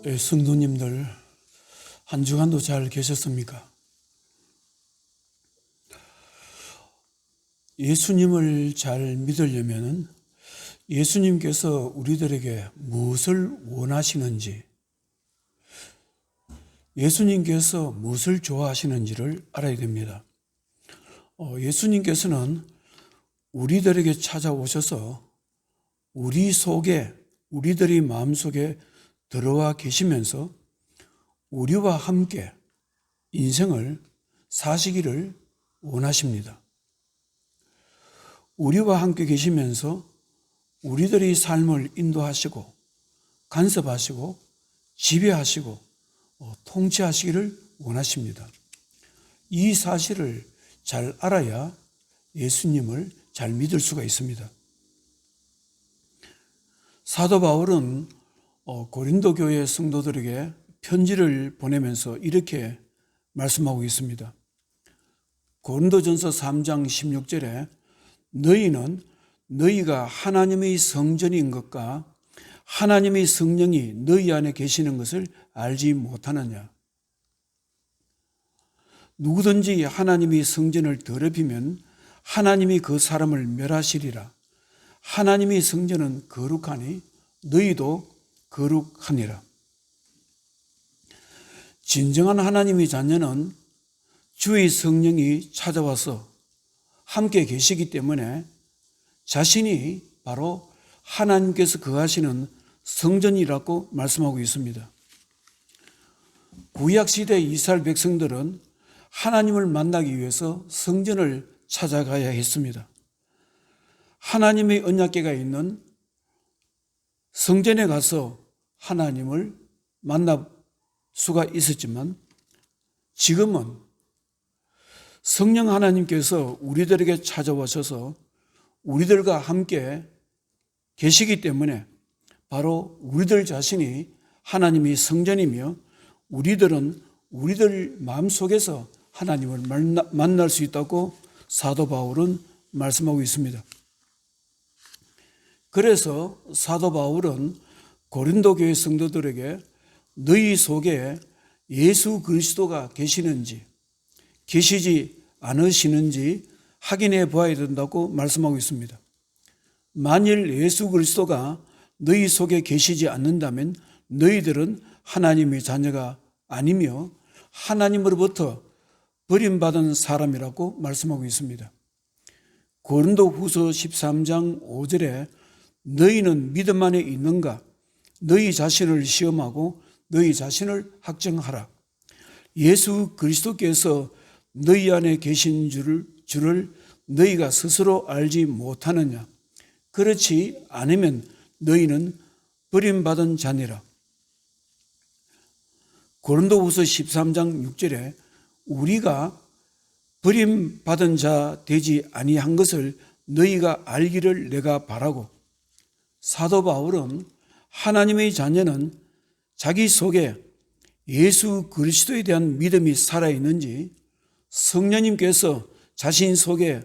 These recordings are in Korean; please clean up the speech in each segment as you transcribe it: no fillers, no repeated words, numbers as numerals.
성도님들, 한 주간도 잘 계셨습니까? 예수님을 잘 믿으려면 예수님께서 우리들에게 무엇을 원하시는지, 예수님께서 무엇을 좋아하시는지를 알아야 됩니다. 예수님께서는 우리들에게 찾아오셔서 우리 속에, 우리들의 마음속에 들어와 계시면서 우리와 함께 인생을 사시기를 원하십니다. 우리와 함께 계시면서 우리들의 삶을 인도하시고 간섭하시고 지배하시고 통치하시기를 원하십니다. 이 사실을 잘 알아야 예수님을 잘 믿을 수가 있습니다. 사도 바울은 고린도 교회 성도들에게 편지를 보내면서 이렇게 말씀하고 있습니다. 고린도전서 3장 16절에 너희는 너희가 하나님의 성전인 것과 하나님의 성령이 너희 안에 계시는 것을 알지 못하느냐. 누구든지 하나님의 성전을 더럽히면 하나님이 그 사람을 멸하시리라. 하나님의 성전은 거룩하니 너희도 거룩하니라. 진정한 하나님의 자녀는 주의 성령이 찾아와서 함께 계시기 때문에 자신이 바로 하나님께서 거하시는 성전이라고 말씀하고 있습니다. 구약시대 이스라엘 백성들은 하나님을 만나기 위해서 성전을 찾아가야 했습니다. 하나님의 언약궤가 있는 성전에 가서 하나님을 만날 수가 있었지만 지금은 성령 하나님께서 우리들에게 찾아오셔서 우리들과 함께 계시기 때문에 바로 우리들 자신이 하나님의 성전이며 우리들은 우리들 마음속에서 하나님을 만날 수 있다고 사도 바울은 말씀하고 있습니다. 그래서 사도 바울은 고린도 교회 성도들에게 너희 속에 예수 그리스도가 계시는지 계시지 않으시는지 확인해 보아야 된다고 말씀하고 있습니다. 만일 예수 그리스도가 너희 속에 계시지 않는다면 너희들은 하나님의 자녀가 아니며 하나님으로부터 버림받은 사람이라고 말씀하고 있습니다. 고린도후서 13장 5절에 너희는 믿음 안에 있는가? 너희 자신을 시험하고 너희 자신을 확정하라. 예수 그리스도께서 너희 안에 계신 줄을 너희가 스스로 알지 못하느냐? 그렇지 않으면 너희는 버림받은 자니라. 고린도후서 13장 6절에 우리가 버림받은 자 되지 아니한 것을 너희가 알기를 내가 바라고, 사도 바울은 하나님의 자녀는 자기 속에 예수 그리스도에 대한 믿음이 살아있는지 성령님께서 자신 속에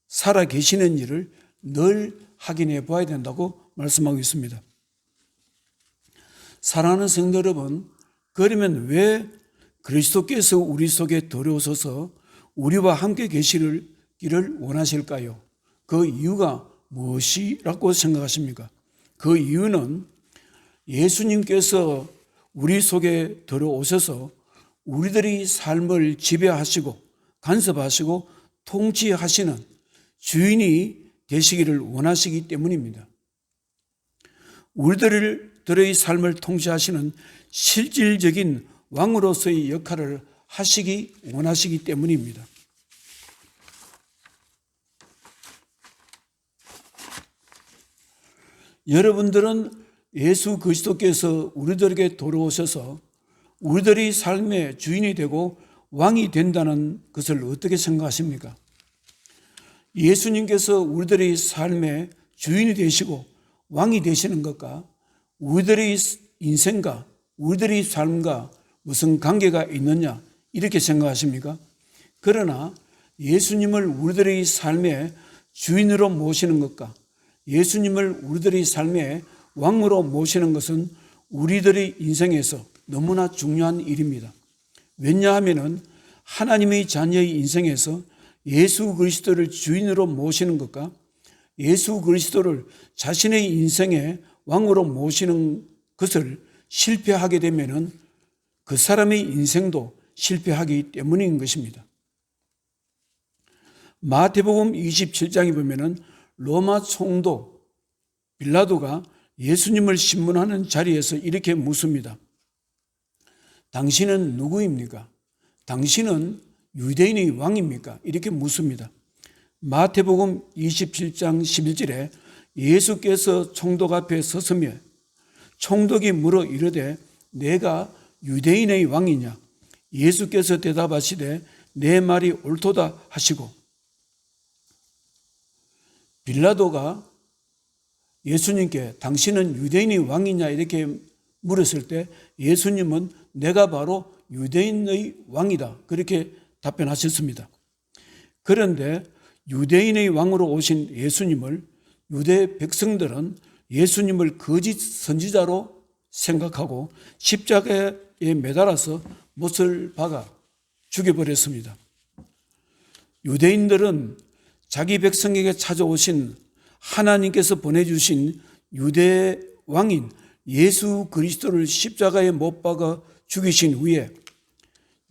살아계시는지를 늘 확인해 봐야 된다고 말씀하고 있습니다. 사랑하는 성도 여러분, 그러면 왜 그리스도께서 우리 속에 들어오셔서 우리와 함께 계시기를 원하실까요? 그 이유가 무엇이라고 생각하십니까? 그 이유는 예수님께서 우리 속에 들어오셔서 우리들의 삶을 지배하시고 간섭하시고 통치하시는 주인이 되시기를 원하시기 때문입니다. 우리들의 삶을 통치하시는 실질적인 왕으로서의 역할을 하시기 원하시기 때문입니다. 여러분들은 예수 그리스도께서 우리들에게 돌아오셔서 우리들의 삶의 주인이 되고 왕이 된다는 것을 어떻게 생각하십니까? 예수님께서 우리들의 삶의 주인이 되시고 왕이 되시는 것과 우리들의 인생과 우리들의 삶과 무슨 관계가 있느냐 이렇게 생각하십니까? 그러나 예수님을 우리들의 삶의 주인으로 모시는 것과 예수님을 우리들의 삶의 왕으로 모시는 것은 우리들의 인생에서 너무나 중요한 일입니다. 왜냐하면 하나님의 자녀의 인생에서 예수 그리스도를 주인으로 모시는 것과 예수 그리스도를 자신의 인생의 왕으로 모시는 것을 실패하게 되면 그 사람의 인생도 실패하기 때문인 것입니다. 마태복음 27장에 보면 로마 총독 빌라도가 예수님을 신문하는 자리에서 이렇게 묻습니다. 당신은 누구입니까? 당신은 유대인의 왕입니까? 이렇게 묻습니다. 마태복음 27장 11절에 예수께서 총독 앞에 섰으며 총독이 물어 이르되 내가 유대인의 왕이냐? 예수께서 대답하시되 내 말이 옳도다 하시고, 빌라도가 예수님께 당신은 유대인의 왕이냐 이렇게 물었을 때 예수님은 내가 바로 유대인의 왕이다 그렇게 답변하셨습니다. 그런데 유대인의 왕으로 오신 예수님을 유대 백성들은 예수님을 거짓 선지자로 생각하고 십자가에 매달아서 못을 박아 죽여버렸습니다. 유대인들은 자기 백성에게 찾아오신 하나님께서 보내주신 유대 왕인 예수 그리스도를 십자가에 못 박아 죽이신 후에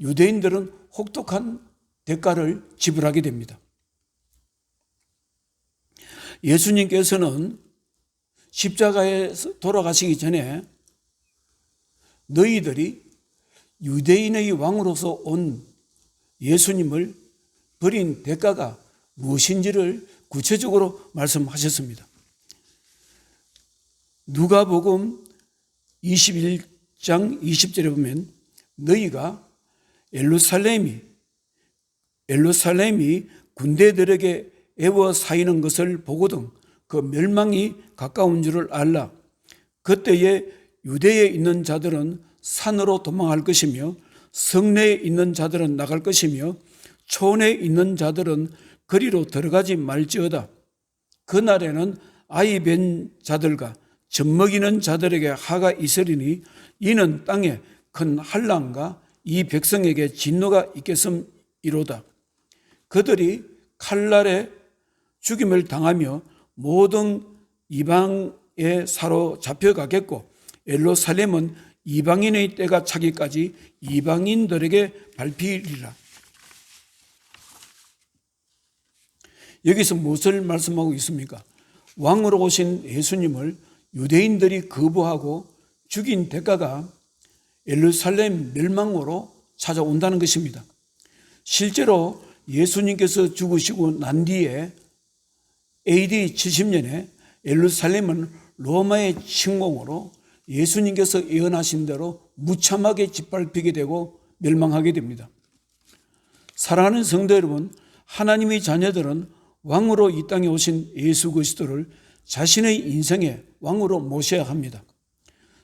유대인들은 혹독한 대가를 지불하게 됩니다. 예수님께서는 십자가에 돌아가시기 전에 너희들이 유대인의 왕으로서 온 예수님을 버린 대가가 무엇인지를 구체적으로 말씀하셨습니다. 누가복음 21장 20절에 보면 너희가 예루살렘이 군대들에게 에워싸이는 것을 보거든 그 멸망이 가까운 줄을 알라. 그때에 유대에 있는 자들은 산으로 도망할 것이며 성내에 있는 자들은 나갈 것이며 촌에 있는 자들은 거리로 들어가지 말지어다. 그날에는 아이 뵌 자들과 젖먹이는 자들에게 하가 있으리니 이는 땅에 큰 환난과 이 백성에게 진노가 있겠음이로다. 그들이 칼날에 죽임을 당하며 모든 이방에 사로잡혀가겠고 예루살렘은 이방인의 때가 차기까지 이방인들에게 밟히리라. 여기서 무엇을 말씀하고 있습니까? 왕으로 오신 예수님을 유대인들이 거부하고 죽인 대가가 예루살렘 멸망으로 찾아온다는 것입니다. 실제로 예수님께서 죽으시고 난 뒤에 AD 70년에 예루살렘은 로마의 침공으로 예수님께서 예언하신 대로 무참하게 짓밟히게 되고 멸망하게 됩니다. 사랑하는 성도 여러분, 하나님의 자녀들은 왕으로 이 땅에 오신 예수 그리스도를 자신의 인생의 왕으로 모셔야 합니다.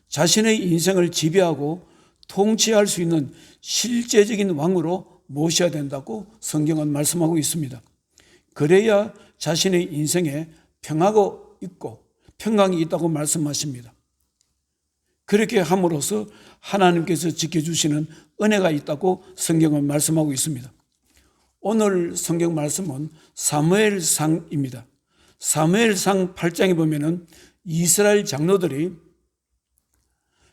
자신의 인생을 지배하고 통치할 수 있는 실제적인 왕으로 모셔야 된다고 성경은 말씀하고 있습니다. 그래야 자신의 인생에 평화가 있고 평강이 있다고 말씀하십니다. 그렇게 함으로써 하나님께서 지켜주시는 은혜가 있다고 성경은 말씀하고 있습니다. 오늘 성경 말씀은 사무엘상입니다. 사무엘상 8장에 보면은 이스라엘 장로들이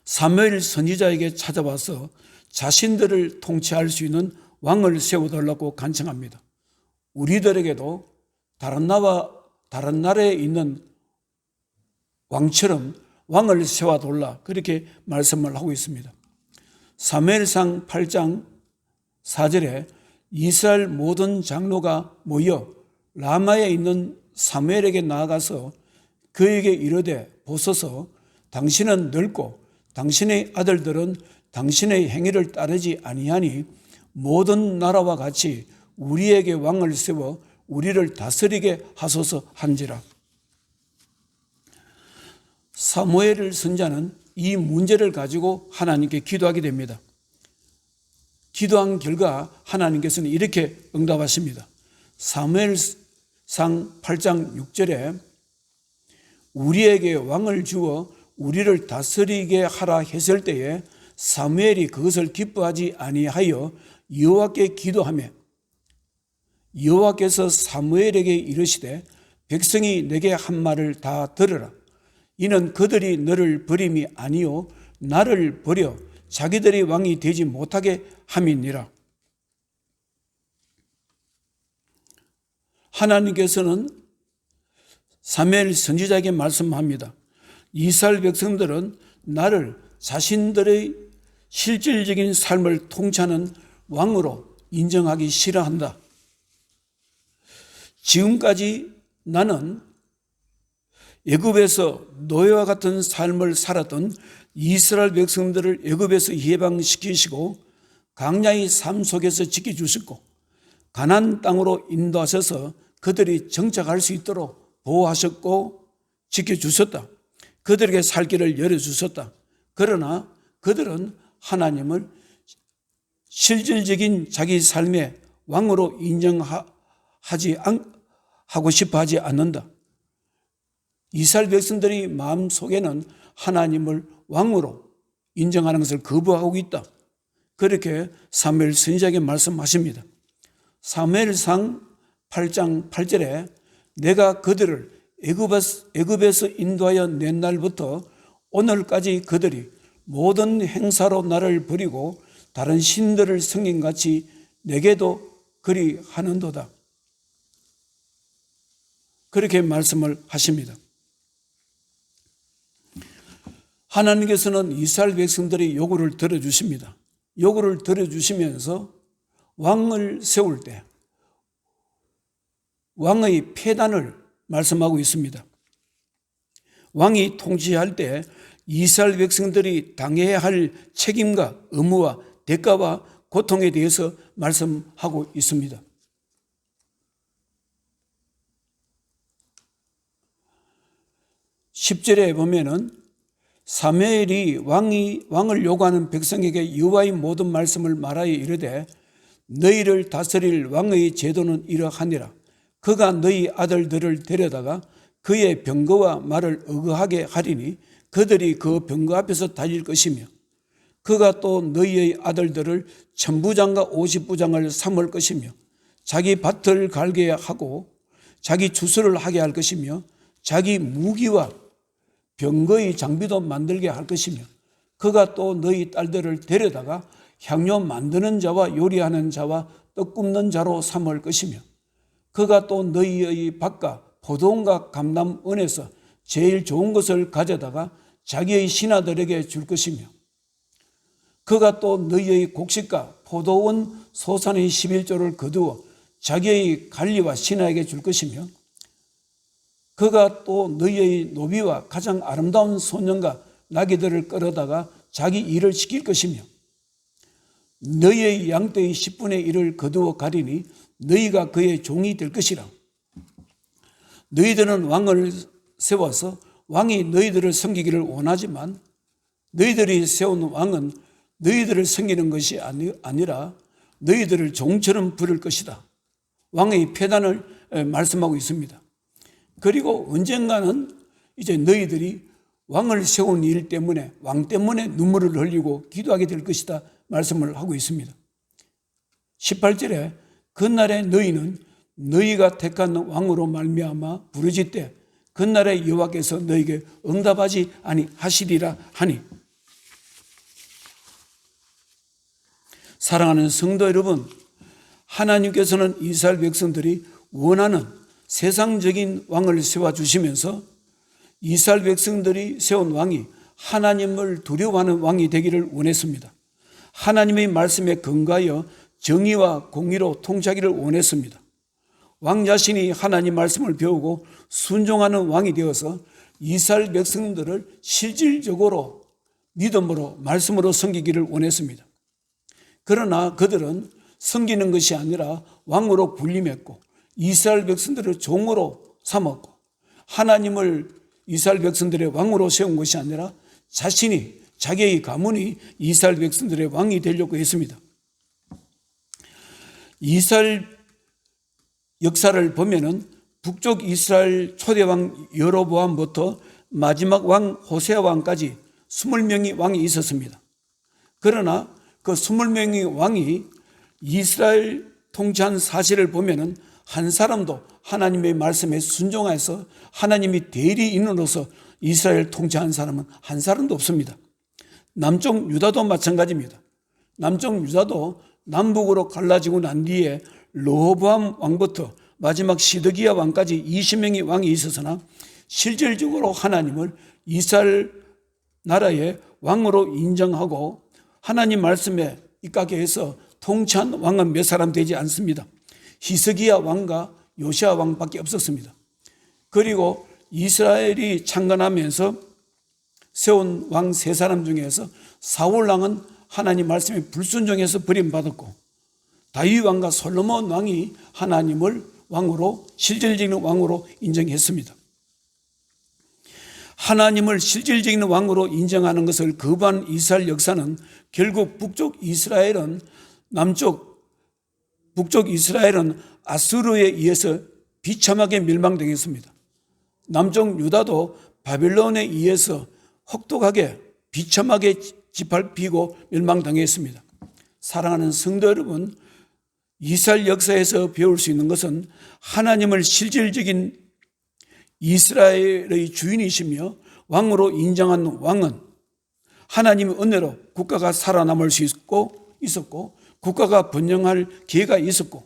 사무엘 선지자에게 찾아와서 자신들을 통치할 수 있는 왕을 세워달라고 간청합니다. 우리들에게도 다른 나라에 있는 왕처럼 왕을 세워달라 그렇게 말씀을 하고 있습니다. 사무엘상 8장 4절에 이스라엘 모든 장로가 모여 라마에 있는 사무엘에게 나아가서 그에게 이르되 보소서 당신은 늙고 당신의 아들들은 당신의 행위를 따르지 아니하니 모든 나라와 같이 우리에게 왕을 세워 우리를 다스리게 하소서 한지라. 사무엘 선지자는 이 문제를 가지고 하나님께 기도하게 됩니다. 기도한 결과 하나님께서는 이렇게 응답하십니다. 사무엘상 8장 6절에 우리에게 왕을 주어 우리를 다스리게 하라 했을 때에 사무엘이 그것을 기뻐하지 아니하여 여호와께 기도하며 여호와께서 사무엘에게 이르시되 백성이 내게 한 말을 다 들으라. 이는 그들이 너를 버림이 아니요 나를 버려 자기들이 왕이 되지 못하게 함이니라. 하나님께서는 사무엘 선지자에게 말씀합니다. 이스라엘 백성들은 나를 자신들의 실질적인 삶을 통치하는 왕으로 인정하기 싫어한다. 지금까지 나는 애굽에서 노예와 같은 삶을 살았던 이스라엘 백성들을 애굽에서 해방시키시고 광야의 삶 속에서 지켜주셨고 가나안 땅으로 인도하셔서 그들이 정착할 수 있도록 보호하셨고 지켜주셨다. 그들에게 살 길을 열어주셨다. 그러나 그들은 하나님을 실질적인 자기 삶의 왕으로 하고 싶어 하지 않는다. 이스라엘 백성들의 마음속에는 하나님을 왕으로 인정하는 것을 거부하고 있다. 그렇게 사무엘 선지자에게 말씀하십니다. 사무엘상 8장 8절에 내가 그들을 애굽에서 인도하여 낸 날부터 오늘까지 그들이 모든 행사로 나를 버리고 다른 신들을 섬김같이 내게도 그리 하는도다. 그렇게 말씀을 하십니다. 하나님께서는 이스라엘 백성들의 요구를 들어주십니다. 요구를 들어주시면서 왕을 세울 때 왕의 폐단을 말씀하고 있습니다. 왕이 통치할 때 이스라엘 백성들이 당해야 할 책임과 의무와 대가와 고통에 대해서 말씀하고 있습니다. 10절에 보면은 사무엘이 왕을 요구하는 백성에게 여호와의 모든 말씀을 말하여 이르되 너희를 다스릴 왕의 제도는 이러하니라. 그가 너희 아들들을 데려다가 그의 병거와 말을 의거하게 하리니 그들이 그 병거 앞에서 달릴 것이며 그가 또 너희의 아들들을 1000부장과 50부장을 삼을 것이며 자기 밭을 갈게 하고 자기 주수를 하게 할 것이며 자기 무기와 병거의 장비도 만들게 할 것이며 그가 또 너희 딸들을 데려다가 향료 만드는 자와 요리하는 자와 떡 굽는 자로 삼을 것이며 그가 또 너희의 밭과 포도원과 감람원에서 제일 좋은 것을 가져다가 자기의 신하들에게 줄 것이며 그가 또 너희의 곡식과 포도원 소산의 11조를 거두어 자기의 관리와 신하에게 줄 것이며 그가 또 너희의 노비와 가장 아름다운 소년과 나귀들을 끌어다가 자기 일을 시킬 것이며 너희의 양떼의 10분의 1을 거두어 가리니 너희가 그의 종이 될 것이라. 너희들은 왕을 세워서 왕이 너희들을 섬기기를 원하지만 너희들이 세운 왕은 너희들을 섬기는 것이 아니라 너희들을 종처럼 부릴 것이다. 왕의 폐단을 말씀하고 있습니다. 그리고 언젠가는 이제 너희들이 왕을 세운 일 때문에 왕 때문에 눈물을 흘리고 기도하게 될 것이다 말씀을 하고 있습니다. 18절에 그날에 너희는 너희가 택한 왕으로 말미암아 부르짖되 그날에 여호와께서 너희에게 응답하지 아니하시리라 하니. 사랑하는 성도 여러분, 하나님께서는 이스라엘 백성들이 원하는 세상적인 왕을 세워주시면서 이스라엘 백성들이 세운 왕이 하나님을 두려워하는 왕이 되기를 원했습니다. 하나님의 말씀에 근거하여 정의와 공의로 통치하기를 원했습니다. 왕 자신이 하나님 말씀을 배우고 순종하는 왕이 되어서 이스라엘 백성들을 실질적으로 믿음으로 말씀으로 섬기기를 원했습니다. 그러나 그들은 섬기는 것이 아니라 왕으로 군림했고 이스라엘 백성들을 종으로 삼았고 하나님을 이스라엘 백성들의 왕으로 세운 것이 아니라 자기의 가문이 이스라엘 백성들의 왕이 되려고 했습니다. 이스라엘 역사를 보면은 북쪽 이스라엘 초대왕 여로보암부터 마지막 왕 호세아 왕까지 20명의 왕이 있었습니다. 그러나 그 20명의 왕이 이스라엘 통치한 사실을 보면은 한 사람도 하나님의 말씀에 순종해서 하나님이 대리인으로서 이스라엘 통치한 사람은 한 사람도 없습니다. 남쪽 유다도 마찬가지입니다. 남쪽 유다도 남북으로 갈라지고 난 뒤에 르호보암 왕부터 마지막 시드기야 왕까지 20명의 왕이 있었으나 실질적으로 하나님을 이스라엘 나라의 왕으로 인정하고 하나님 말씀에 입각해 해서 통치한 왕은 몇 사람 되지 않습니다. 히스기야 왕과 요시야 왕밖에 없었습니다. 그리고 이스라엘이 창건하면서 세운 왕 세 사람 중에서 사울 왕은 하나님 말씀에 불순종해서 버림받았고, 다윗 왕과 솔로몬 왕이 하나님을 왕으로, 실질적인 왕으로 인정했습니다. 하나님을 실질적인 왕으로 인정하는 것을 거부한 이스라엘 역사는 결국 북쪽 이스라엘은 아수르에 의해서 비참하게 멸망당했습니다. 남쪽 유다도 바벨론에 의해서 혹독하게 비참하게 짓밟히고 멸망당했습니다. 사랑하는 성도 여러분, 이스라엘 역사에서 배울 수 있는 것은 하나님을 실질적인 이스라엘의 주인이시며 왕으로 인정한 왕은 하나님의 은혜로 국가가 살아남을 수 있었고 국가가 번영할 기회가 있었고,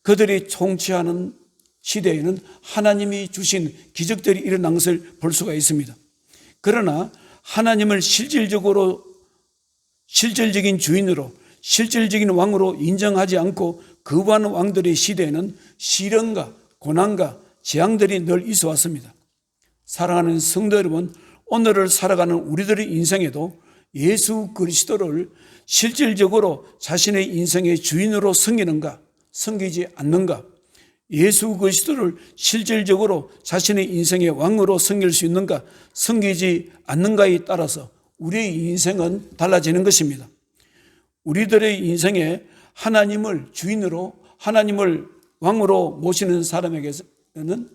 그들이 통치하는 시대에는 하나님이 주신 기적들이 일어난 것을 볼 수가 있습니다. 그러나 하나님을 실질적인 주인으로, 실질적인 왕으로 인정하지 않고 거부하는 왕들의 시대에는 시련과 고난과 재앙들이 늘 있어 왔습니다. 사랑하는 성도 여러분, 오늘을 살아가는 우리들의 인생에도 예수 그리스도를 실질적으로 자신의 인생의 주인으로 섬기는가, 섬기지 않는가, 예수 그리스도를 실질적으로 자신의 인생의 왕으로 섬길 수 있는가, 섬기지 않는가에 따라서 우리의 인생은 달라지는 것입니다. 우리들의 인생에 하나님을 주인으로, 하나님을 왕으로 모시는 사람에게는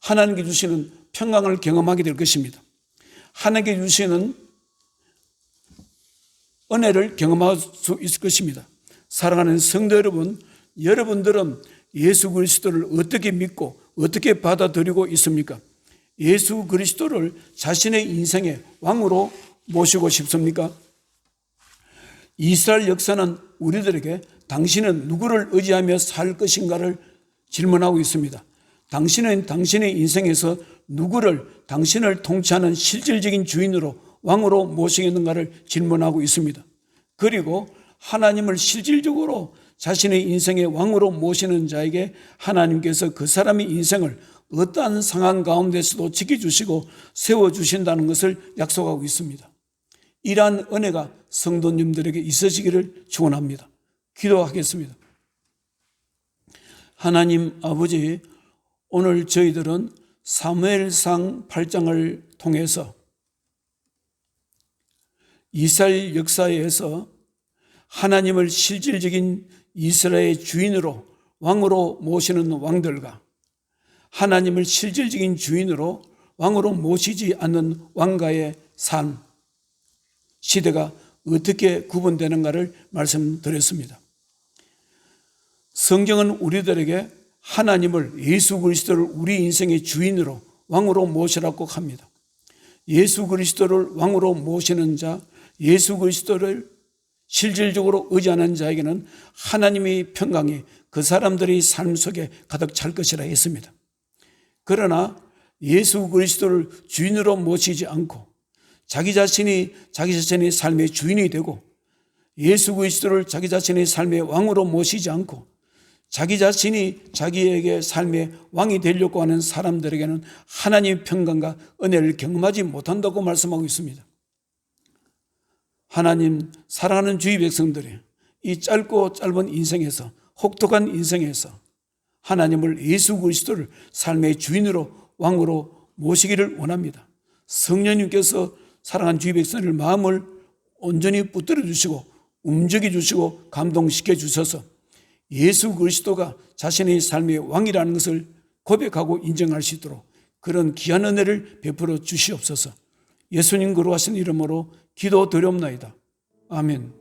하나님께 주시는 평강을 경험하게 될 것입니다. 하나님께 주시는 은혜를 경험할 수 있을 것입니다. 사랑하는 성도 여러분, 여러분들은 예수 그리스도를 어떻게 믿고 어떻게 받아들이고 있습니까? 예수 그리스도를 자신의 인생의 왕으로 모시고 싶습니까? 이스라엘 역사는 우리들에게 당신은 누구를 의지하며 살 것인가를 질문하고 있습니다. 당신은 당신의 인생에서 누구를 당신을 통치하는 실질적인 주인으로, 왕으로 모시겠는가를 질문하고 있습니다. 그리고 하나님을 실질적으로 자신의 인생의 왕으로 모시는 자에게 하나님께서 그 사람의 인생을 어떠한 상황 가운데서도 지켜주시고 세워주신다는 것을 약속하고 있습니다. 이러한 은혜가 성도님들에게 있으시기를 축원합니다. 기도하겠습니다. 하나님 아버지, 오늘 저희들은 사무엘상 8장을 통해서 이스라엘 역사에서 하나님을 실질적인 이스라엘의 주인으로, 왕으로 모시는 왕들과 하나님을 실질적인 주인으로, 왕으로 모시지 않는 왕가의 삶, 시대가 어떻게 구분되는가를 말씀드렸습니다. 성경은 우리들에게 하나님을, 예수 그리스도를 우리 인생의 주인으로, 왕으로 모시라고 합니다. 예수 그리스도를 왕으로 모시는 자, 예수 그리스도를 실질적으로 의지하는 자에게는 하나님의 평강이 그 사람들의 삶 속에 가득 찰 것이라 했습니다. 그러나 예수 그리스도를 주인으로 모시지 않고 자기 자신이 자신의 삶의 주인이 되고, 예수 그리스도를 자기 자신의 삶의 왕으로 모시지 않고 자기 자신이 자기에게 삶의 왕이 되려고 하는 사람들에게는 하나님의 평강과 은혜를 경험하지 못한다고 말씀하고 있습니다. 하나님, 사랑하는 주의 백성들이 이 짧고 짧은 인생에서, 혹독한 인생에서 하나님을, 예수 그리스도를 삶의 주인으로, 왕으로 모시기를 원합니다. 성령님께서 사랑하는 주의 백성들 마음을 온전히 붙들어 주시고 움직여 주시고 감동시켜 주셔서 예수 그리스도가 자신의 삶의 왕이라는 것을 고백하고 인정할 수 있도록 그런 귀한 은혜를 베풀어 주시옵소서. 예수님 거룩하신 이름으로 기도드리옵나이다. 아멘.